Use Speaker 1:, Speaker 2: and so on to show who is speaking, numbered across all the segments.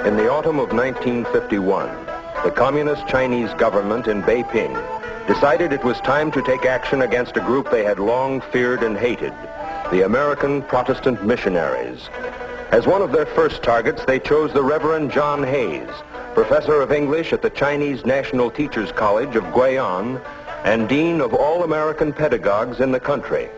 Speaker 1: In the autumn of 1951, the Communist Chinese government in Beiping decided it was time to take action against a group they had long feared and hated, the American Protestant Missionaries. As one of their first targets, they chose the Reverend John Hayes, professor of English at the Chinese National Teachers College of Guian and dean of all American pedagogues in the country.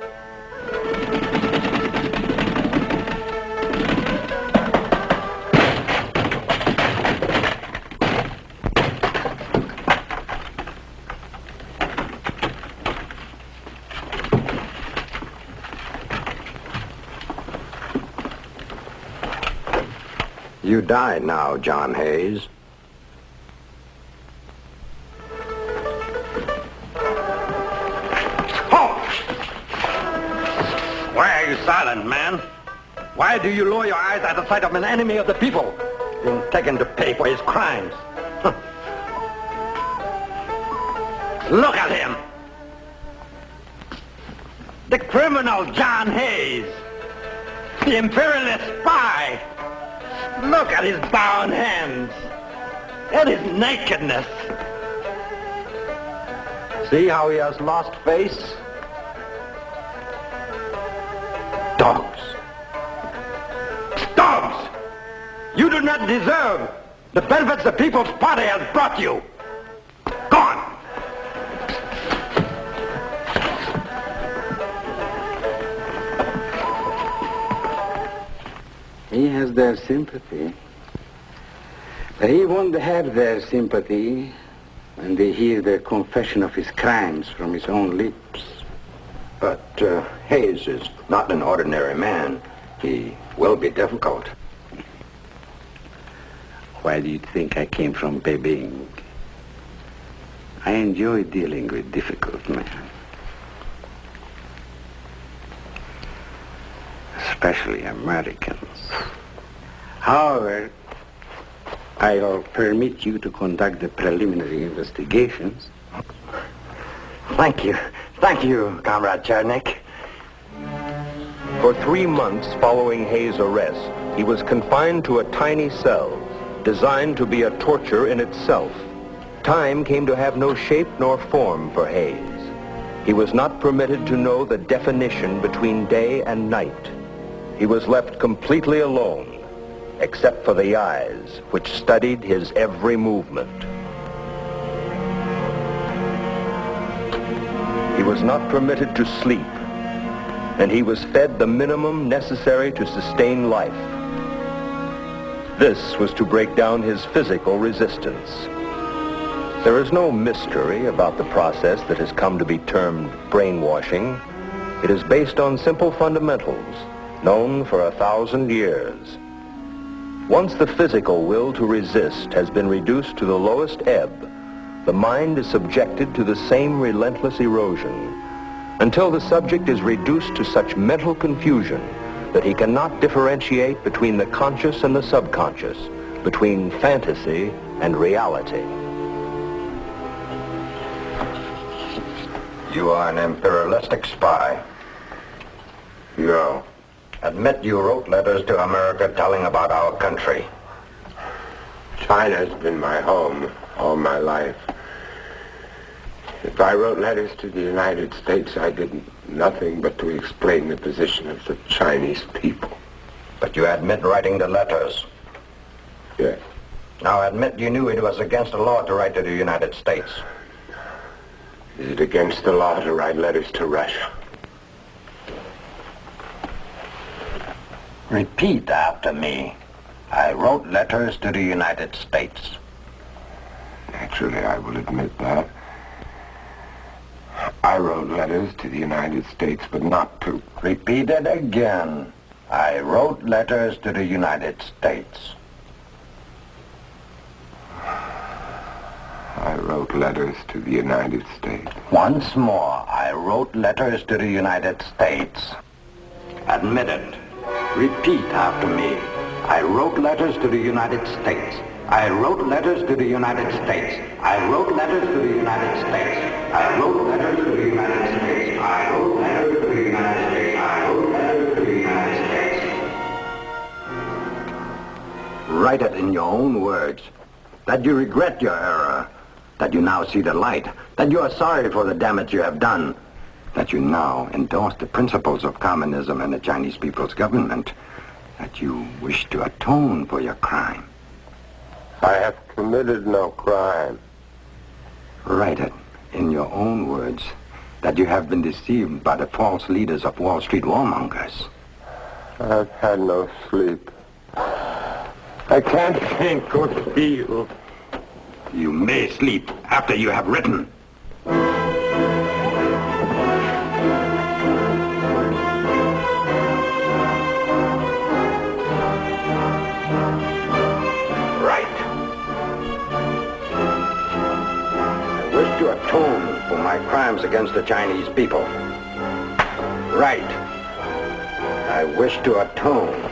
Speaker 2: You die now, John Hayes.
Speaker 3: Why are you silent, man? Why do you lower your eyes at the sight of an enemy of the people, being taken to pay for his crimes? Look at him! The criminal John Hayes! The imperialist spy! Look at his bound hands! At his nakedness! See how he has lost face? Dogs! Dogs! You do not deserve the benefits the People's Party has brought you! Gone!
Speaker 4: He has their sympathy. But he won't have their sympathy when they hear the confession of his crimes from his own lips.
Speaker 2: But Hayes is not an ordinary man. He will be difficult.
Speaker 4: Why do you think I came from Beijing? I enjoy dealing with difficult men. Especially Americans. However, I'll permit you to conduct the preliminary investigations.
Speaker 3: Thank you. Thank you, Comrade Chernik.
Speaker 1: For 3 months following Hayes' arrest, he was confined to a tiny cell designed to be a torture in itself. Time came to have no shape nor form for Hayes. He was not permitted to know the definition between day and night. He was left completely alone, except for the eyes which studied his every movement. He was not permitted to sleep, and he was fed the minimum necessary to sustain life. This was to break down his physical resistance. There is no mystery about the process that has come to be termed brainwashing. It is based on simple fundamentals known for 1,000 years. Once the physical will to resist has been reduced to the lowest ebb, the mind is subjected to the same relentless erosion until the subject is reduced to such mental confusion that he cannot differentiate between the conscious and the subconscious, between fantasy and reality.
Speaker 2: You are an imperialistic spy.
Speaker 3: No.
Speaker 2: Admit you wrote letters to America telling about our country.
Speaker 5: China's been my home all my life. If I wrote letters to the United States, I did nothing but to explain the position of the Chinese people.
Speaker 2: But you admit writing the letters.
Speaker 5: Yes.
Speaker 2: Now admit you knew it was against the law to write to the United States.
Speaker 5: Is it against the law to write letters to Russia?
Speaker 2: Repeat after me. I wrote letters to the United States.
Speaker 5: Naturally, I will admit that. I wrote letters to the United States, but not to...
Speaker 2: Repeat it again. I wrote letters to the United States.
Speaker 5: I wrote letters to the United States.
Speaker 2: Once more, I wrote letters to the United States. Admit it. Repeat after me. I wrote letters to the United States. I wrote letters to the United States. I wrote letters to the United States. I wrote letters to the United States. I wrote letters to the United States. I wrote letters to the United States. Write it in your own words. That you regret your error. That you now see the light. That you are sorry for the damage you have done. That you now endorse the principles of communism and the Chinese people's government. That you wish to atone for your crime.
Speaker 5: I have committed no crime.
Speaker 2: Write it in your own words that you have been deceived by the false leaders of Wall Street warmongers.
Speaker 5: I've had no sleep. I can't think or feel.
Speaker 2: You may sleep after you have written. Write. I wish to atone for my crimes against the Chinese people. Write. I wish to atone.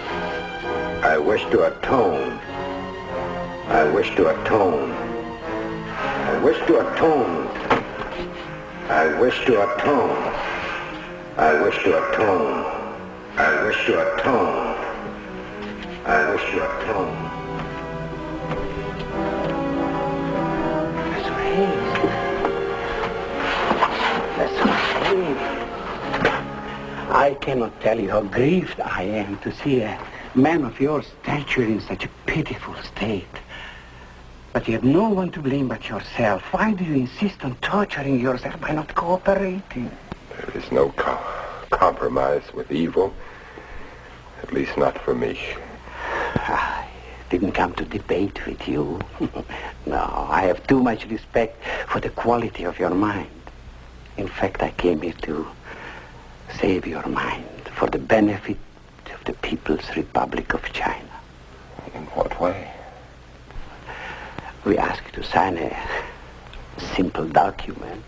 Speaker 2: I wish to atone. I wish to atone. I wish to atone. I wish to atone. I wish to atone. I wish to atone. I wish to atone. Professor Hayes. Professor Hayes. I cannot tell you how grieved I am to see a man of your stature in such a pitiful state. But you have no one to blame but yourself. Why do you insist on torturing yourself by not cooperating?
Speaker 5: There is no compromise with evil. At least not for me.
Speaker 2: I didn't come to debate with you. No, I have too much respect for the quality of your mind. In fact, I came here to save your mind for the benefit of the People's Republic of China.
Speaker 5: In what way?
Speaker 2: We ask you to sign a simple document.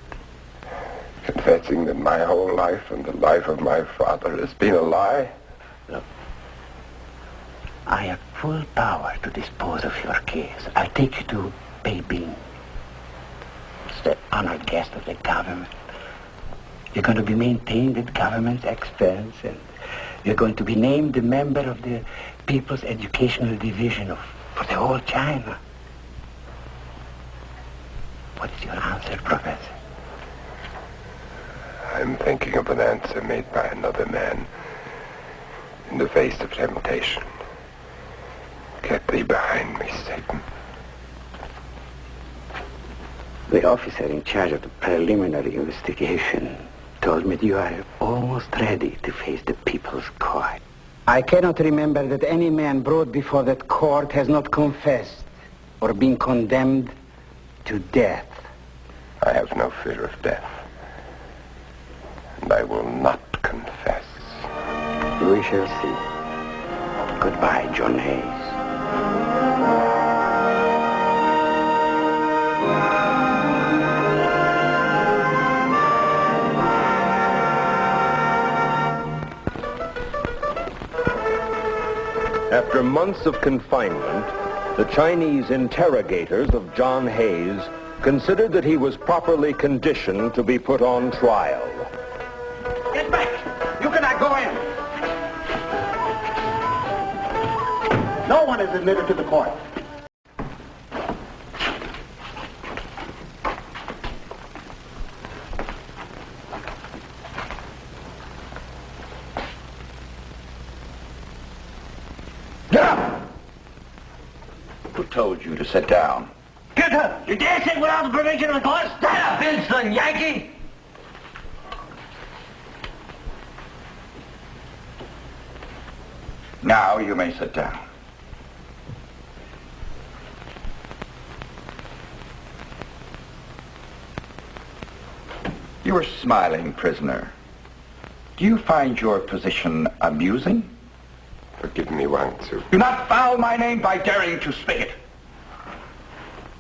Speaker 5: Confessing that my whole life and the life of my father has been a lie?
Speaker 2: Look, I have full power to dispose of your case. I'll take you to Beijing. It's the honored guest of the government. You're going to be maintained at government's expense, and you're going to be named a member of the People's Educational Division for the whole China. What is your answer, Professor?
Speaker 5: I'm thinking of an answer made by another man in the face of temptation. Get thee behind me, Satan.
Speaker 2: The officer in charge of the preliminary investigation told me that you are almost ready to face the People's Court. I cannot remember that any man brought before that court has not confessed or been condemned to death.
Speaker 5: I have no fear of death. And I will not confess.
Speaker 2: We shall see. Goodbye, John Hayes.
Speaker 1: After months of confinement, the Chinese interrogators of John Hayes considered that he was properly conditioned to be put on trial.
Speaker 3: Get back! You cannot go in! No one is admitted to the court. Get up!
Speaker 6: Who told you to sit down?
Speaker 3: Get up! You dare sit without the permission of the court? Stand up, Vincent, Yankee!
Speaker 6: Now you may sit down. You are smiling, prisoner. Do you find your position amusing?
Speaker 5: Forgive me, Wang Tzu.
Speaker 6: Do not foul my name by daring to speak it.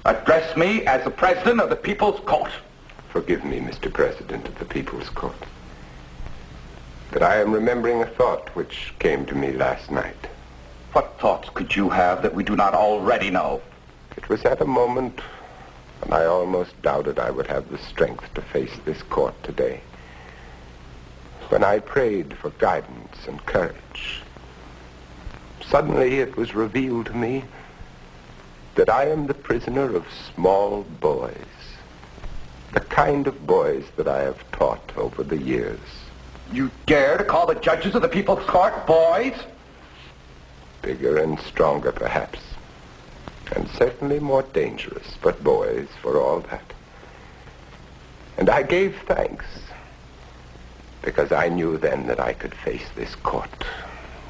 Speaker 6: Address me as the President of the People's Court.
Speaker 5: Forgive me, Mr. President of the People's Court. But I am remembering a thought which came to me last night.
Speaker 6: What thoughts could you have that we do not already know?
Speaker 5: It was at a moment when I almost doubted I would have the strength to face this court today. When I prayed for guidance and courage. Suddenly it was revealed to me that I am the prisoner of small boys, the kind of boys that I have taught over the years.
Speaker 6: You dare to call the judges of the People's Court boys?
Speaker 5: Bigger and stronger, perhaps, and certainly more dangerous, but boys for all that. And I gave thanks, because I knew then that I could face this court,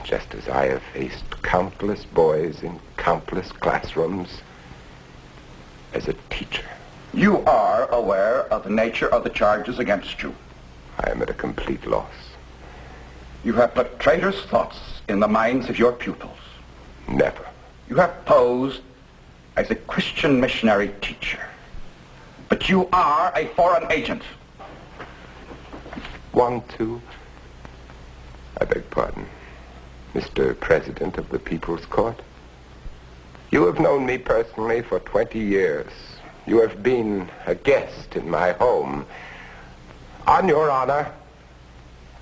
Speaker 5: just as I have faced countless boys in countless classrooms as a teacher.
Speaker 6: You are aware of the nature of the charges against you.
Speaker 5: I am at a complete loss.
Speaker 6: You have put traitorous thoughts in the minds of your pupils.
Speaker 5: Never.
Speaker 6: You have posed as a Christian missionary teacher. But you are a foreign agent.
Speaker 5: 1, 2. I beg pardon. Mr. President of the People's Court. You have known me personally for 20 years. You have been a guest in my home. On your honor,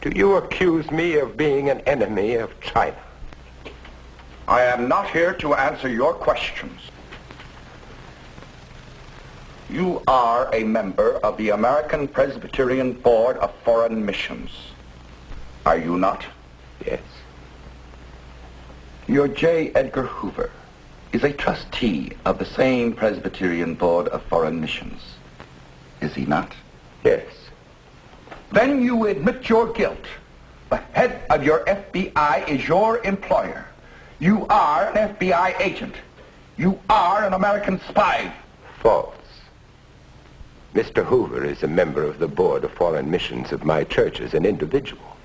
Speaker 5: do you accuse me of being an enemy of China?
Speaker 6: I am not here to answer your questions. You are a member of the American Presbyterian Board of Foreign Missions. Are you not?
Speaker 5: Yes.
Speaker 6: Your J. Edgar Hoover is a trustee of the same Presbyterian Board of Foreign Missions. Is he not?
Speaker 5: Yes.
Speaker 6: Then you admit your guilt. The head of your FBI is your employer. You are an FBI agent. You are an American spy.
Speaker 5: False. Mr. Hoover is a member of the Board of Foreign Missions of my church as an individual,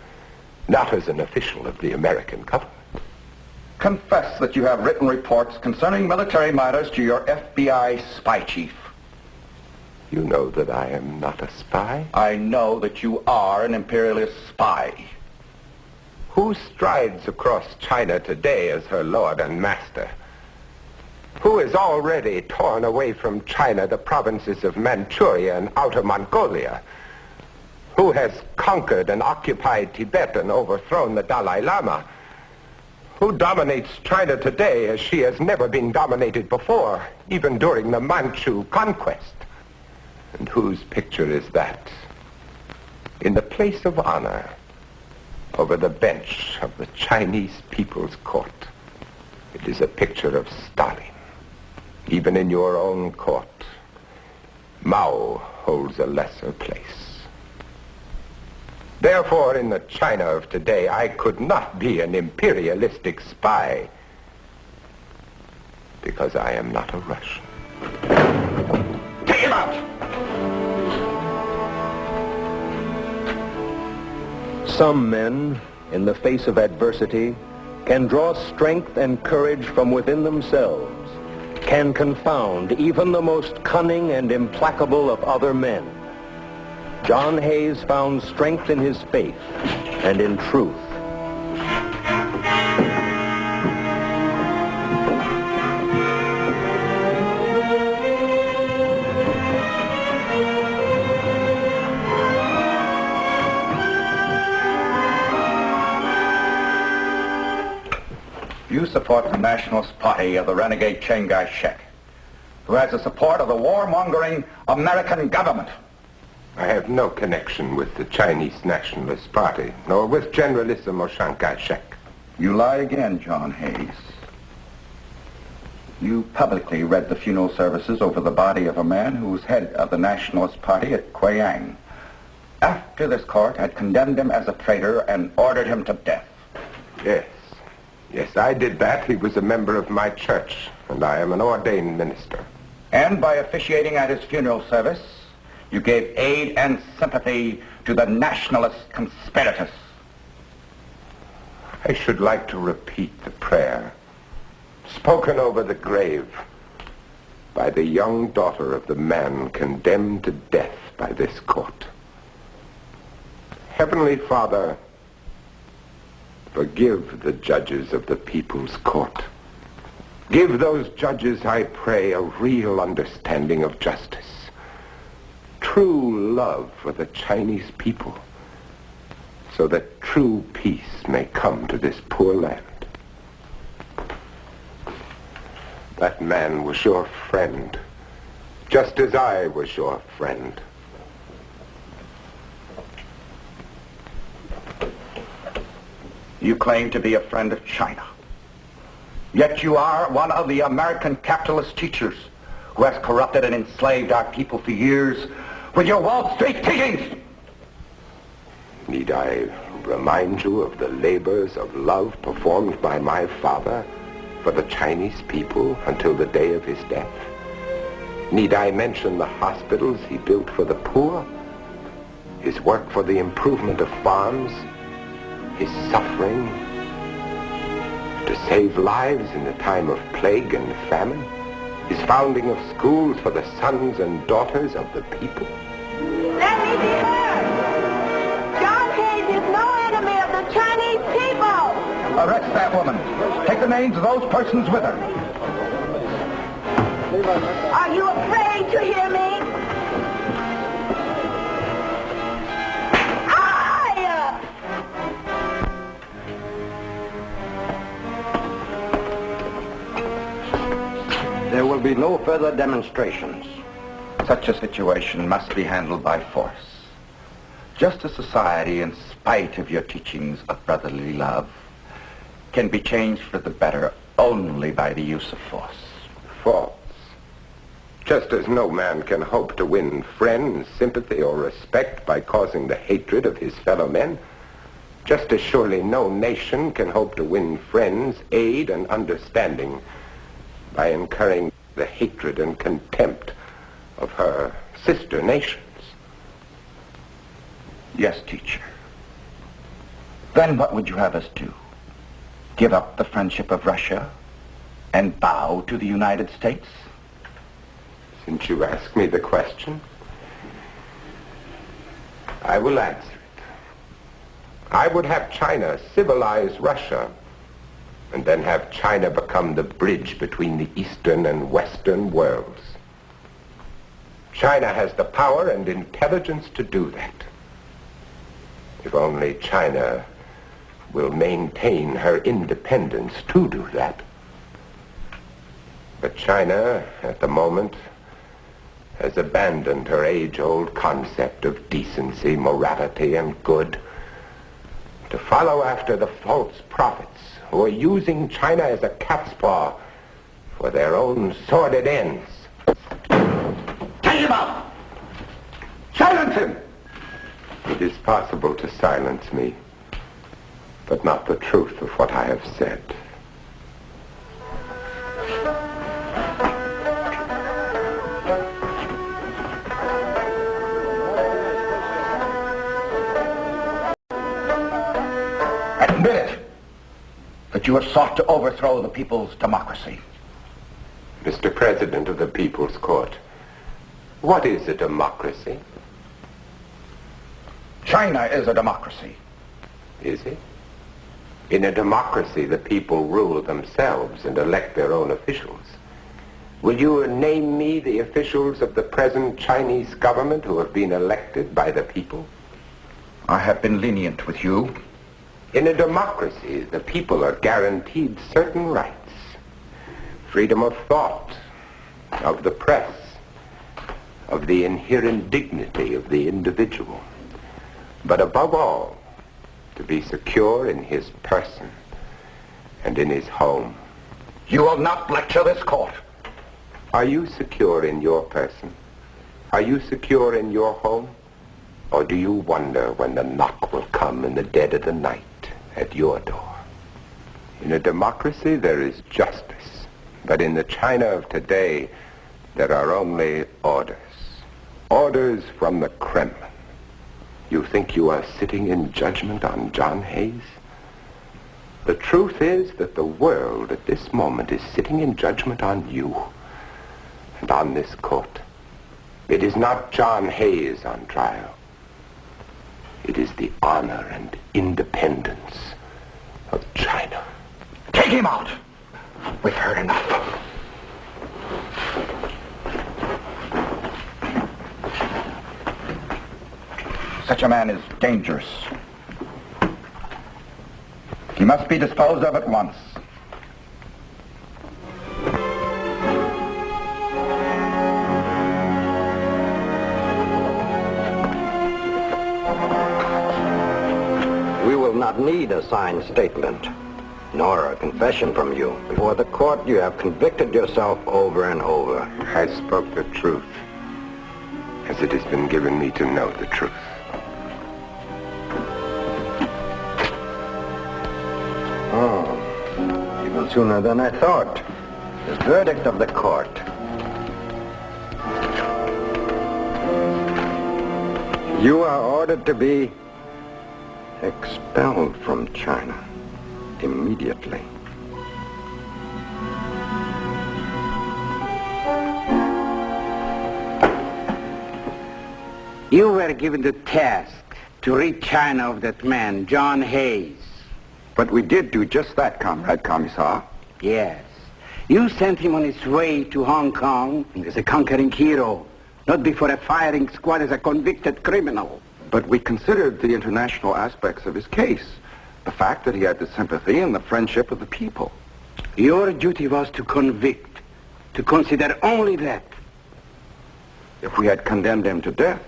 Speaker 5: not as an official of the American government.
Speaker 6: Confess that you have written reports concerning military matters to your FBI spy chief.
Speaker 5: You know that I am not a spy?
Speaker 6: I know that you are an imperialist spy.
Speaker 5: Who strides across China today as her lord and master? Who has already torn away from China the provinces of Manchuria and Outer Mongolia? Who has conquered and occupied Tibet and overthrown the Dalai Lama? Who dominates China today as she has never been dominated before, even during the Manchu conquest? And whose picture is that? In the place of honor, over the bench of the Chinese People's Court, it is a picture of Stalin. Even in your own court, Mao holds a lesser place. Therefore, in the China of today, I could not be an imperialistic spy, because I am not a Russian.
Speaker 6: Take him out!
Speaker 1: Some men, in the face of adversity, can draw strength and courage from within themselves, can confound even the most cunning and implacable of other men. John Hayes found strength in his faith and in truth.
Speaker 6: You support the Nationalist Party of the renegade Chiang Kai-shek, who has the support of the warmongering American government.
Speaker 5: I have no connection with the Chinese Nationalist Party, nor with Generalissimo Chiang Kai-shek.
Speaker 6: You lie again, John Hayes. You publicly read the funeral services over the body of a man who was head of the Nationalist Party at Quyang, after this court had condemned him as a traitor and ordered him to death.
Speaker 5: Yes. Yes, I did that. He was a member of my church, and I am an ordained minister.
Speaker 6: And by officiating at his funeral service, you gave aid and sympathy to the nationalist conspirators.
Speaker 5: I should like to repeat the prayer spoken over the grave by the young daughter of the man condemned to death by this court. Heavenly Father, forgive the judges of the People's Court. Give those judges, I pray, a real understanding of justice, true love for the Chinese people, so that true peace may come to this poor land. That man was your friend, just as I was your friend.
Speaker 6: You claim to be a friend of China. Yet you are one of the American capitalist teachers who has corrupted and enslaved our people for years with your Wall Street teachings.
Speaker 5: Need I remind you of the labors of love performed by my father for the Chinese people until the day of his death? Need I mention the hospitals he built for the poor, his work for the improvement of farms, his suffering to save lives in the time of plague and famine, his founding of schools for the sons and daughters of the people?
Speaker 7: Let me be heard! John Hayes is no enemy of the Chinese people!
Speaker 6: Arrest that woman. Take the names of those persons with her.
Speaker 7: Are you afraid to hear me?
Speaker 3: There will be no further demonstrations.
Speaker 6: Such a situation must be handled by force. Just as society, in spite of your teachings of brotherly love, can be changed for the better only by the use of force.
Speaker 5: Force. Just as no man can hope to win friends, sympathy, or respect by causing the hatred of his fellow men, just as surely no nation can hope to win friends, aid, and understanding by incurring the hatred and contempt of her sister nations.
Speaker 6: Yes, teacher. Then what would you have us do? Give up the friendship of Russia and bow to the United States?
Speaker 5: Since you ask me the question, I will answer it. I would have China civilize Russia, and then have China become the bridge between the Eastern and Western worlds. China has the power and intelligence to do that. If only China will maintain her independence to do that. But China, at the moment, has abandoned her age-old concept of decency, morality, and good to follow after the false prophets who are using China as a cat's paw for their own sordid ends.
Speaker 6: Take him out! Silence him!
Speaker 5: It is possible to silence me, but not the truth of what I have said.
Speaker 6: Admit it, that you have sought to overthrow the people's democracy.
Speaker 5: Mr. President of the People's Court, what is a democracy?
Speaker 6: China is a democracy.
Speaker 5: Is it? In a democracy, the people rule themselves and elect their own officials. Will you name me the officials of the present Chinese government who have been elected by the people?
Speaker 6: I have been lenient with you.
Speaker 5: In a democracy, the people are guaranteed certain rights. Freedom of thought, of the press, of the inherent dignity of the individual. But above all, to be secure in his person and in his home.
Speaker 6: You will not lecture this court.
Speaker 5: Are you secure in your person? Are you secure in your home? Or do you wonder when the knock will come in the dead of the night at your door? In a democracy, there is justice. But in the China of today, there are only orders. Orders from the Kremlin. You think you are sitting in judgment on John Hayes? The truth is that the world at this moment is sitting in judgment on you and on this court. It is not John Hayes on trial. It is the honor and independence of China.
Speaker 6: Take him out! We've heard enough. Such a man is dangerous. He must be disposed of at once.
Speaker 3: not need a signed statement, nor a confession from you. Before the court, you have convicted yourself over and over.
Speaker 5: I spoke the truth, as it has been given me to know the truth.
Speaker 3: Oh, even sooner than I thought. The verdict of the court. You are ordered to be expelled from China immediately.
Speaker 4: You were given the task to rid China of that man, John Hayes.
Speaker 6: But we did do just that, Comrade Commissar.
Speaker 4: Yes. You sent him on his way to Hong Kong as a conquering hero, not before a firing squad as a convicted criminal.
Speaker 6: But we considered the international aspects of his case. The fact that he had the sympathy and the friendship of the people.
Speaker 4: Your duty was to convict, to consider only that.
Speaker 6: If we had condemned him to death,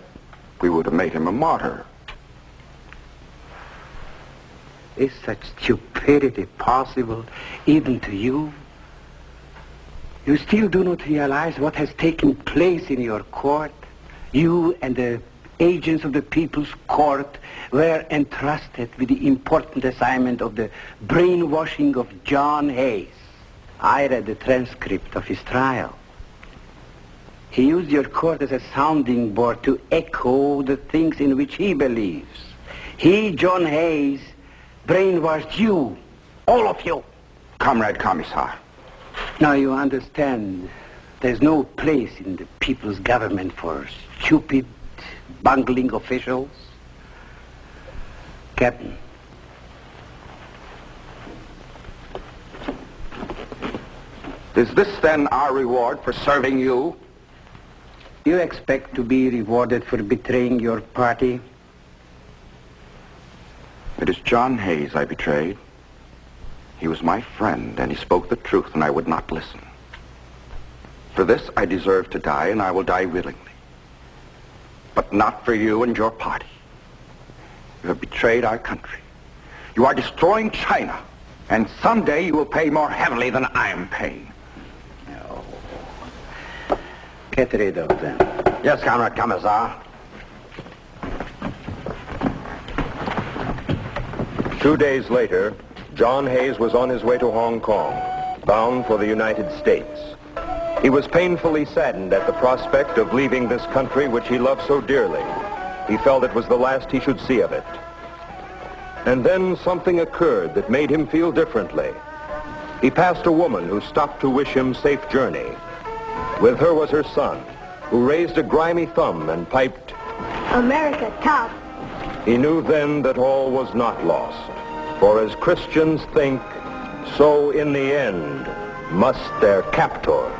Speaker 6: we would have made him a martyr.
Speaker 4: Is such stupidity possible even to you? You still do not realize what has taken place in your court? You and the agents of the People's Court were entrusted with the important assignment of the brainwashing of John Hayes. I read the transcript of his trial. He used your court as a sounding board to echo the things in which he believes. He, John Hayes, brainwashed you, all of you.
Speaker 6: Comrade Commissar.
Speaker 4: Now you understand, there's no place in the people's government for stupid, bungling officials. Captain.
Speaker 6: Is this then our reward for serving you?
Speaker 4: You expect to be rewarded for betraying your party?
Speaker 6: It is John Hayes I betrayed. He was my friend, and he spoke the truth, and I would not listen. For this, I deserve to die, and I will die willingly. But not for you and your party. You have betrayed our country. You are destroying China, and someday you will pay more heavily than I am paying.
Speaker 4: No. Get rid of them.
Speaker 3: Yes, Comrade Commissar.
Speaker 1: 2 days later, John Hayes was on his way to Hong Kong, bound for the United States. He was painfully saddened at the prospect of leaving this country which he loved so dearly. He felt it was the last he should see of it. And then something occurred that made him feel differently. He passed a woman who stopped to wish him safe journey. With her was her son, who raised a grimy thumb and piped,
Speaker 7: America tough.
Speaker 1: He knew then that all was not lost. For as Christians think, so in the end must their captors.